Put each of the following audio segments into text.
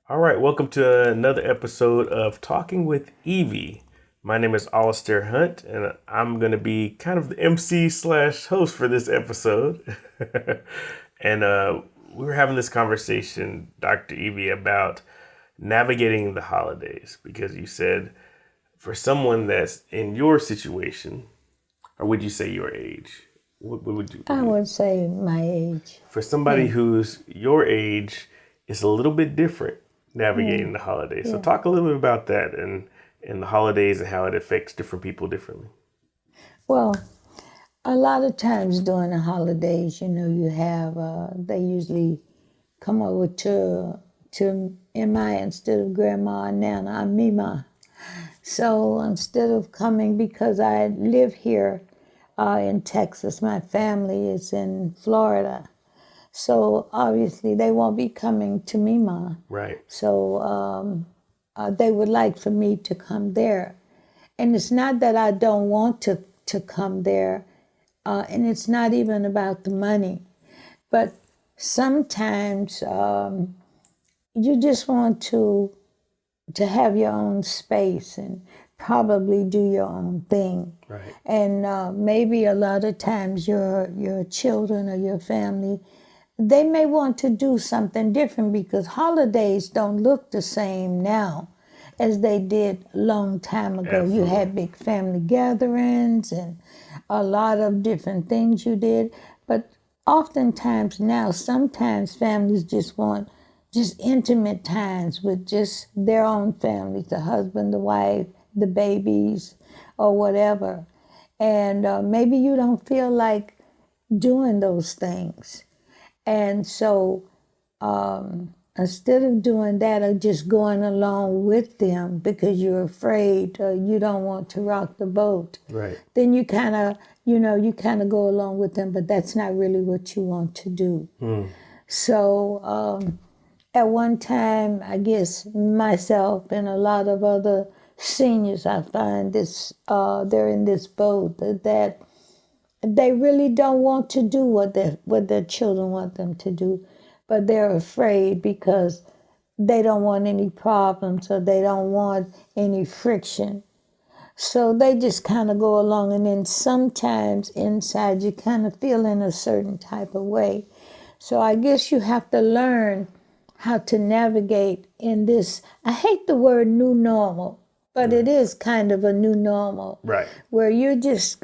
All right, welcome to another episode of Talking with Evie. My name is Alastair Hunt, and I'm going to be kind of the MC slash host for this episode. and we were having this conversation, Dr. Evie, about navigating the holidays because you said for someone that's in your situation, or would you say your age? What would you? I would say my age. For somebody Yeah, who's your age, it's a little bit different yeah, navigating the holidays. So yeah. talk a little bit about that and the holidays and how it affects different people differently. Well, a lot of times during the holidays, you have they usually come over to Emma instead of Grandma and Nana. I'm Mima. So instead of coming, because I live here in Texas, my family is in Florida. So obviously they won't be coming to Mima. Right. So they would like for me to come there. And it's not that I don't want to come there, and it's not even about the money, but sometimes you just want to have your own space and probably do your own thing. Right. And maybe a lot of times your children or your family, they may want to do something different because holidays don't look the same now as they did a long time ago. You Absolutely. had big family gatherings and a lot of different things you did. But oftentimes now, sometimes families just want just intimate times with just their own families, the husband, the wife, the babies, or whatever. And maybe you don't feel like doing those things. And so instead of doing that or just going along with them because you're afraid or you don't want to rock the boat, Right. then you kind of go along with them, but that's not really what you want to do. So at one time, I guess myself and a lot of other seniors, I find this they're in this boat that they really don't want to do what their children want them to do, but they're afraid because they don't want any problems or they don't want any friction. So they just kind of go along, and then sometimes inside you kind of feel in a certain type of way. So I guess you have to learn how to navigate in this. I hate the word new normal, but it Right. is kind of a new normal Right. where you're just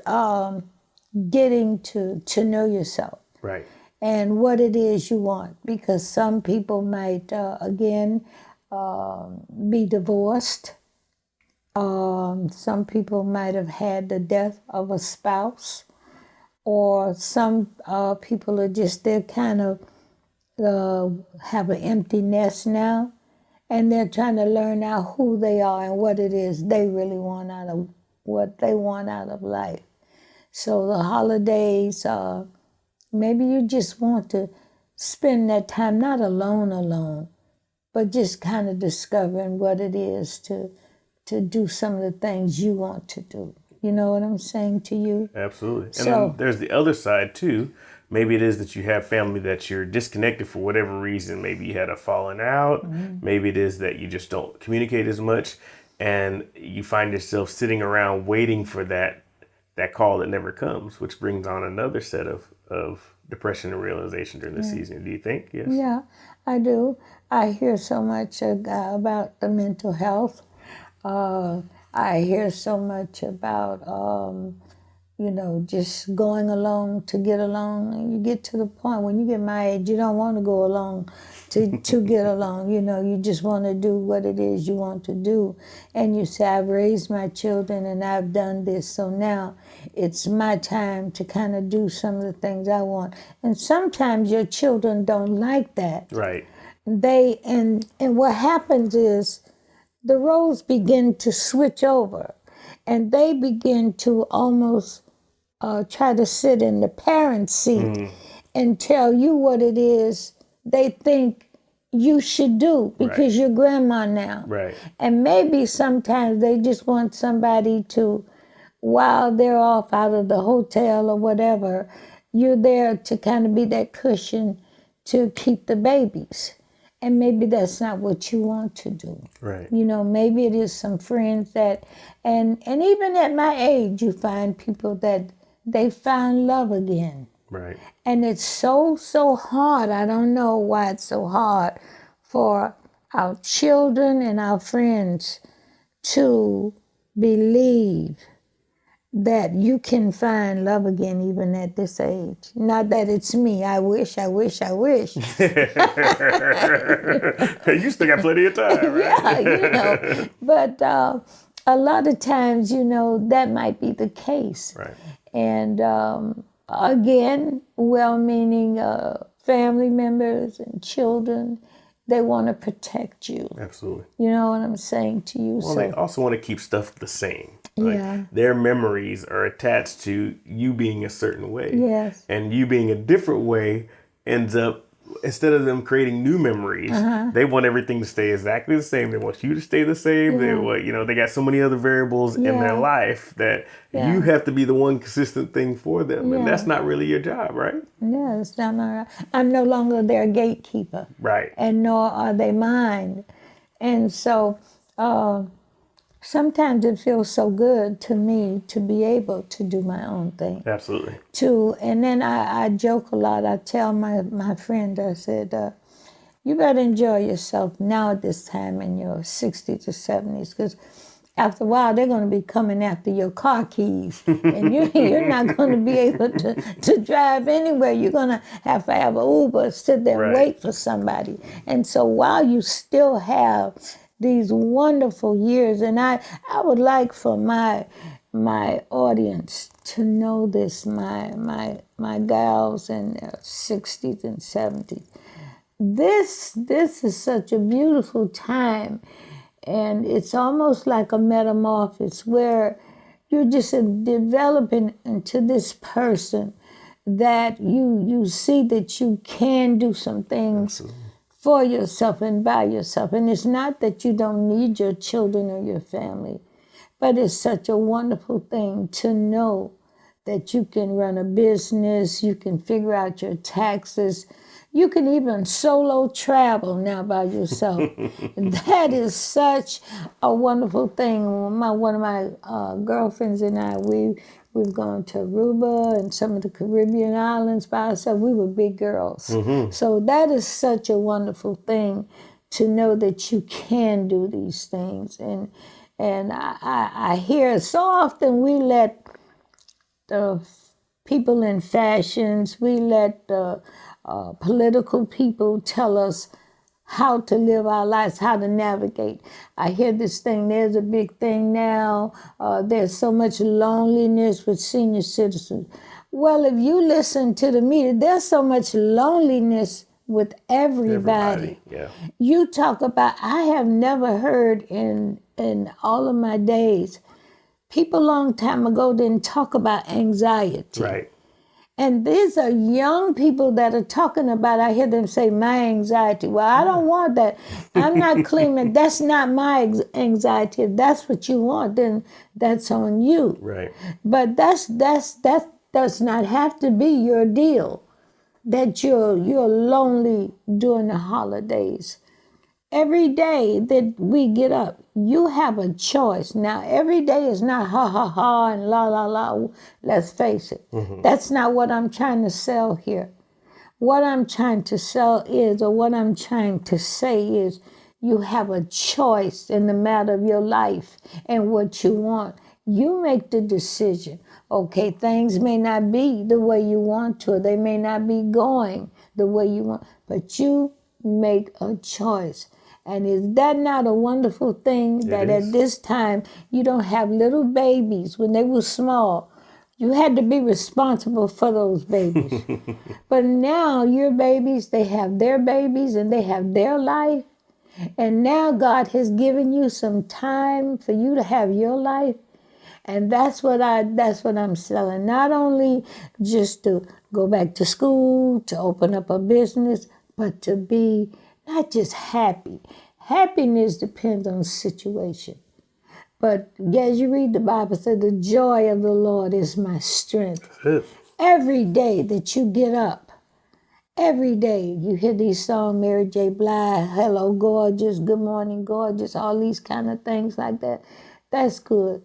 getting to know yourself Right. and what it is you want. Because some people might, again, be divorced. Some people might have had the death of a spouse, or some people are just, they're kind of have an empty nest now, and they're trying to learn out who they are and what it is they really want out of what they want out of life. So the holidays, maybe you just want to spend that time not alone, but just kind of discovering what it is to do some of the things you want to do. You know what I'm saying to you? Absolutely. And then So, there's the other side too. Maybe it is that you have family that you're disconnected for whatever reason. Maybe you had a falling out. Maybe it is that you just don't communicate as much and you find yourself sitting around waiting for that call that never comes, which brings on another set of depression and realization during the season. Do you think? Yes. yeah, I do. I hear so much about the mental health. Uh, I hear so much about just going along to get along. And you get to the point when you get my age, you don't want to go along to get along. You just want to do what it is you want to do. And you say, I've raised my children and I've done this, so now it's my time to kind of do some of the things I want. And sometimes your children don't like that. Right. And what happens is the roles begin to switch over, and they begin to almost try to sit in the parent seat and tell you what it is they think you should do Right. because you're grandma now. Right. And maybe sometimes they just want somebody to, while they're off out of the hotel or whatever, you're there to kind of be that cushion to keep the babies. And maybe that's not what you want to do. Right. You know, maybe it is some friends that, and even at my age, you find people that they found love again. Right. And it's so hard. I don't know why it's so hard for our children and our friends to believe that you can find love again even at this age. Not that it's me. I wish. You still got plenty of time, right? Yeah, But a lot of times, that might be the case. Right. And again, well-meaning family members and children, they want to protect you. Absolutely. You know what I'm saying to you? Well, so they also want to keep stuff the same. Like, yeah. Their memories are attached to you being a certain way. Yes. And you being a different way ends up, instead of them creating new memories, they want everything to stay exactly the same. They want you to stay the same. They want, they got so many other variables in their life that you have to be the one consistent thing for them. And that's not really your job, right? Yeah, it's not all right. I'm no longer their gatekeeper. Right. And nor are they mine. And so sometimes it feels so good to me to be able to do my own thing. Absolutely. And then I joke a lot. I tell my friend, I said, you better enjoy yourself now at this time in your 60s or 70s, because after a while they're going to be coming after your car keys, and you're not going to be able to drive anywhere. You're going to have an Uber, sit there and wait for somebody. And so while you still have these wonderful years, and I would like for my audience to know this, my gals in their 60s and 70s. This is such a beautiful time, and it's almost like a metamorphosis where you're just developing into this person that you see that you can do some things for yourself and by yourself. And it's not that you don't need your children or your family, but it's such a wonderful thing to know that you can run a business, you can figure out your taxes, you can even solo travel now by yourself. That is such a wonderful thing. One of my girlfriends and I, we've gone to Aruba and some of the Caribbean islands by ourselves. We were big girls. So that is such a wonderful thing to know that you can do these things. And I hear so often we let the people in fashions, we let the political people tell us how to live our lives, how to navigate. I hear this thing, there's a big thing now, there's so much loneliness with senior citizens. Well, if you listen to the media, there's so much loneliness with everybody. Yeah. You talk about, I have never heard in all of my days, people a long time ago didn't talk about anxiety. Right. And these are young people that are talking about, I hear them say, my anxiety. Well, I don't want that. I'm not claiming that's not my anxiety. If that's what you want, then that's on you. Right. But that does not have to be your deal, that you're lonely during the holidays. Every day that we get up, you have a choice. Now, every day is not ha, ha, ha, and la, la, la. Let's face it. That's not what I'm trying to sell here. What I'm trying to sell is, or what I'm trying to say is, you have a choice in the matter of your life and what you want. You make the decision. Okay, things may not be the way you want to, or they may not be going the way you want, but you make a choice. And is that not a wonderful thing that at this time you don't have little babies when they were small? You had to be responsible for those babies. But now your babies, they have their babies and they have their life. And now God has given you some time for you to have your life. And that's what I'm selling. Not only just to go back to school, to open up a business, but to be not just happy. Happiness depends on situation. But as you read the Bible, it says, the joy of the Lord is my strength. Every day that you get up Every day you hear these songs, Mary J. Blige, Hello Gorgeous, Good Morning Gorgeous, all these kind of things like that. That's good.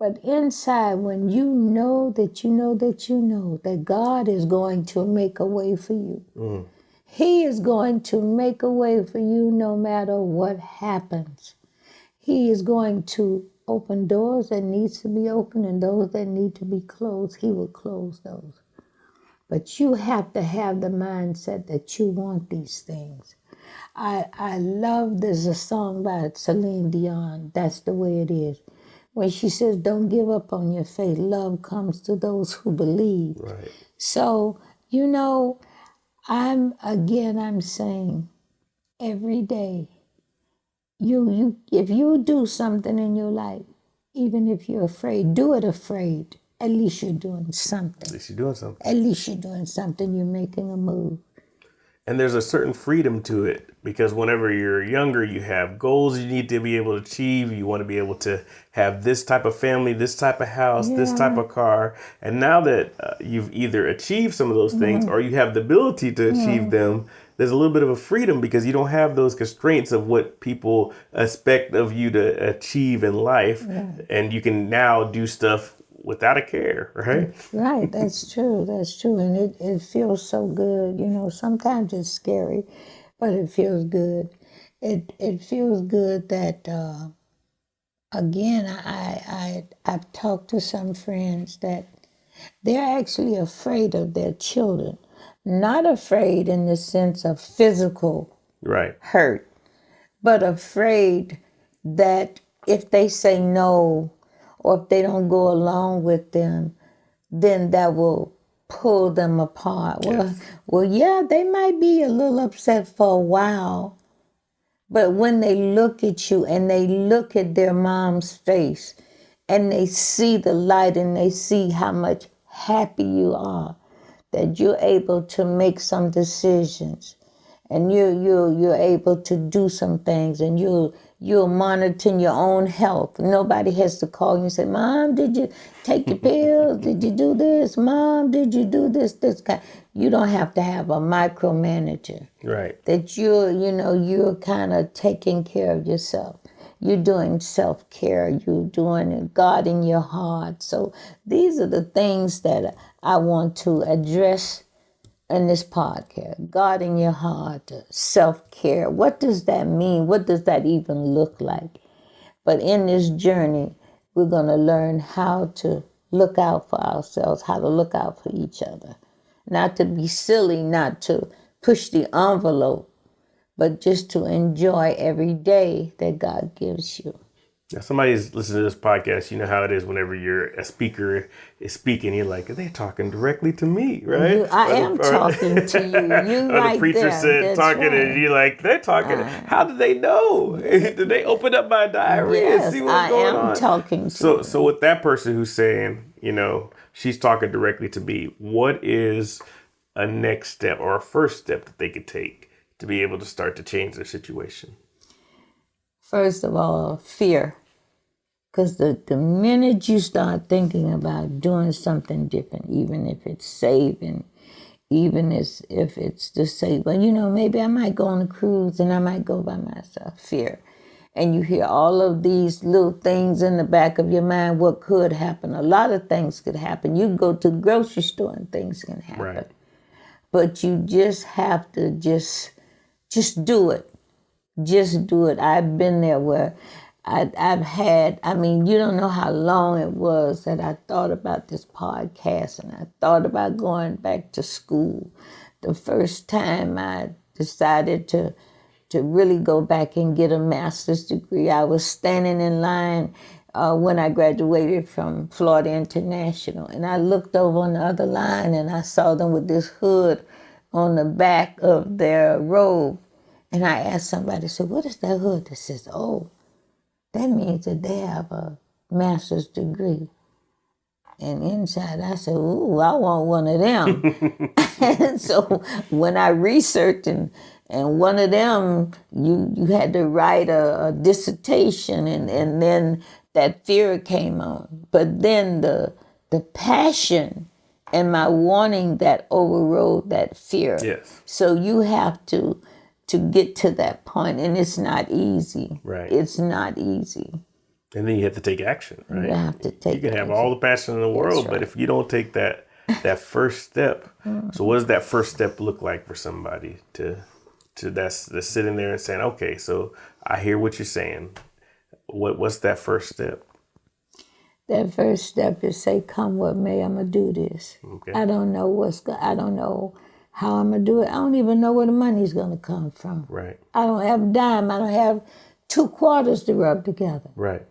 But inside, when you know that you know that you know that God is going to make a way for you. He is going to make a way for you no matter what happens. He is going to open doors that needs to be opened and those that need to be closed. He will close those. But you have to have the mindset that you want these things. I love, there's a song by Celine Dion, That's the Way It Is. When she says, don't give up on your faith. Love comes to those who believe. Right. So, I'm saying every day, if you do something in your life, even if you're afraid, do it afraid. At least you're doing something. At least you're doing something. At least you're doing something. You're making a move. And there's a certain freedom to it because whenever you're younger, you have goals you need to be able to achieve. You want to be able to have this type of family, this type of house, this type of car. And now that you've either achieved some of those things or you have the ability to achieve them, there's a little bit of a freedom because you don't have those constraints of what people expect of you to achieve in life. And you can now do stuff without a care, right? Right, that's true, And it feels so good. Sometimes it's scary, but it feels good. It feels good that, again, I've talked to some friends that they're actually afraid of their children. Not afraid in the sense of physical hurt, but afraid that if they say no or if they don't go along with them, then that will pull them apart. Yes. Well, yeah, they might be a little upset for a while, but when they look at you and they look at their mom's face and they see the light and they see how much happy you are, that you're able to make some decisions and you're able to do some things and you're monitoring your own health. Nobody has to call you and say, Mom, did you take your pills? Did you do this? Mom, did you do this kind? You don't have to have a micromanager. Right. That you're kind of taking care of yourself. You're doing self-care. You're doing God in your heart. So these are the things that I want to address in this podcast. God in your heart, self-care. What does that mean? What does that even look like? But in this journey, we're going to learn how to look out for ourselves, how to look out for each other. Not to be silly, not to push the envelope, but just to enjoy every day that God gives you. Now, somebody's listening to this podcast, you know how it is whenever a speaker is speaking, you're like, they're talking directly to me, right? I am talking to you. You or right the preacher there. said That's talking right. and you're like, they're talking. How did they know? Did they open up my diary and see what's going on? I am talking to you. So with that person who's saying, she's talking directly to me, what is a next step or a first step that they could take to be able to start to change their situation? First of all, fear. Because the minute you start thinking about doing something different, even if it's saving, even if it's to say, well, maybe I might go on a cruise and I might go by myself, fear. And you hear all of these little things in the back of your mind, what could happen. A lot of things could happen. You can go to the grocery store and things can happen. Right. But you just have to just do it. Just do it. I've been there where I've had, you don't know how long it was that I thought about this podcast and I thought about going back to school. The first time I decided to really go back and get a master's degree, I was standing in line when I graduated from Florida International. And I looked over on the other line and I saw them with this hood on the back of their robe. And I asked somebody, I said, what is that hood? They says, oh, that means that they have a master's degree. And inside I said, ooh, I want one of them. And so when I researched and one of them, you had to write a dissertation and then that fear came on. But then the passion And my wanting that overrode that fear. Yes. So you have to get to that point, and it's not easy. Right. It's not easy. And then you have to take action, right? You have to take You can have action. all the passion in the world, right. but if you don't take that first step, so what does that first step look like for somebody to that's sitting there and saying, okay, so I hear what you're saying. What's that first step? That first step is say, come what may, I'm going to do this. Okay. I don't know I don't know how I'm going to do it. I don't even know where the money's going to come from. Right. I don't have a dime. I don't have 2 quarters to rub together. Right.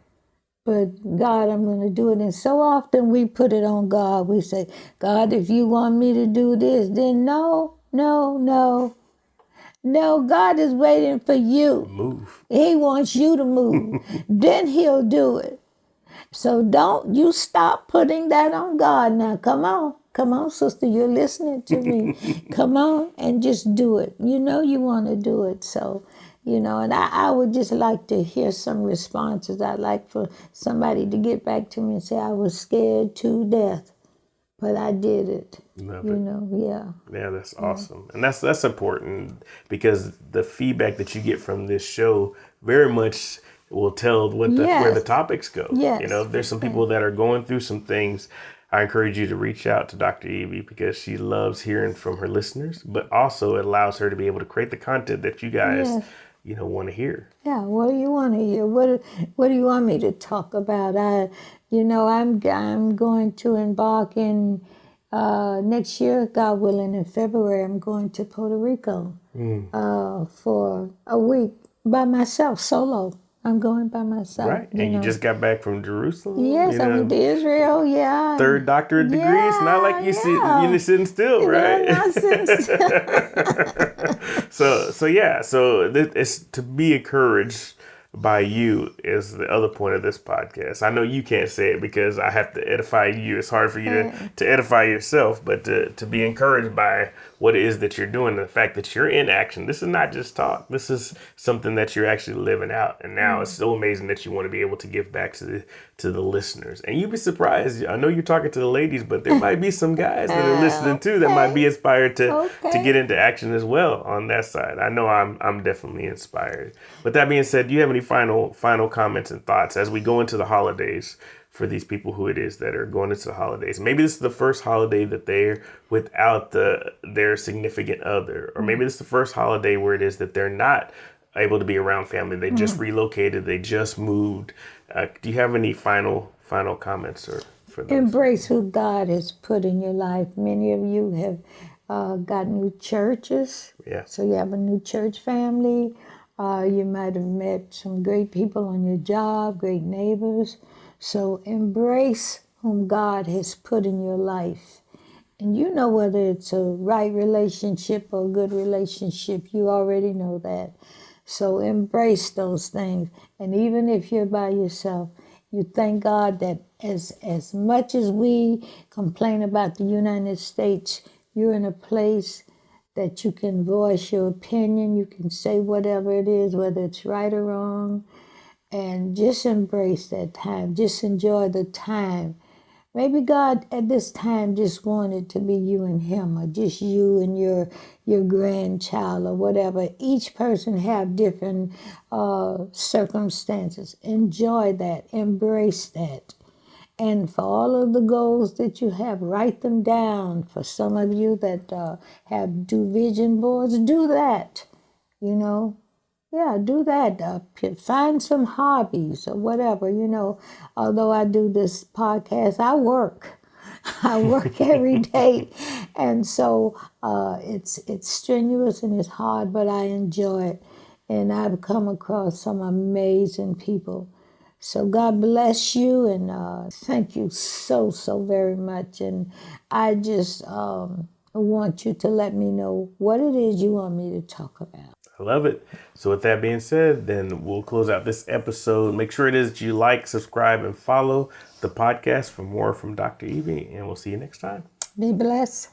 But God, I'm going to do it. And so often we put it on God. We say, God, if you want me to do this, then no. No, God is waiting for you. Move. He wants you to move. Then he'll do it. So don't you stop putting that on God now. Come on, sister, you're listening to me. Come on and just do it. You know you want to do it. So, and I would just like to hear some responses. I'd like for somebody to get back to me and say, I was scared to death, but I did it. Love it. Yeah. Yeah, that's awesome. And that's important because the feedback that you get from this show very much will tell where the topics go. Yes. If there's some people that are going through some things, I encourage you to reach out to Dr. Evie because she loves hearing from her listeners, but also it allows her to be able to create the content that you guys, want to hear. Yeah, what do you want to hear? What do you want me to talk about? I'm going to embark in next year, God willing, in February. I'm going to Puerto Rico for a week by myself, solo. I'm going by myself. Right. And you just got back from Jerusalem. Yes, I went to Israel, 3rd doctorate degree. It's not like you're sitting still, right? I'm not sitting still. So it's to be encouraged by you is the other point of this podcast. I know you can't say it because I have to edify you. It's hard for you to edify yourself, but to be encouraged by what it is that you're doing, the fact that you're in action. This is not just talk. This is something that you're actually living out. And now it's so amazing that you want to be able to give back to the listeners. And you'd be surprised. I know you're talking to the ladies, but there might be some guys that are listening too that might be inspired to get into action as well on that side. I know I'm definitely inspired. With that being said, do you have any final comments and thoughts as we go into the holidays for these people who it is that are going into the holidays? Maybe this is the first holiday that they're without their significant other, or maybe this is the first holiday where it is that they're not able to be around family. They just relocated. They just moved. Do you have any final comments for those? Embrace who God has put in your life. Many of you have got new churches. Yeah. So you have a new church family. You might have met some great people on your job, great neighbors. So embrace whom God has put in your life. And you know whether it's a right relationship or a good relationship. You already know that. So embrace those things. And even if you're by yourself, you thank God that as much as we complain about the United States, you're in a place that you can voice your opinion. You can say whatever it is, whether it's right or wrong. And just embrace that time. Just enjoy the time. Maybe God at this time just wanted to be you and him, or just you and your grandchild, or whatever. Each person have different circumstances. Enjoy that. Embrace that. And for all of the goals that you have, write them down. For some of you that do vision boards, do that. Yeah, do that. Find some hobbies or whatever, Although I do this podcast, I work. I work every day. And so it's strenuous and it's hard, but I enjoy it. And I've come across some amazing people. So God bless you, and thank you so very much. And I just want you to let me know what it is you want me to talk about. I love it. So with that being said, then we'll close out this episode. Make sure it is that you like, subscribe, and follow the podcast for more from Dr. Evie, and we'll see you next time. Be blessed.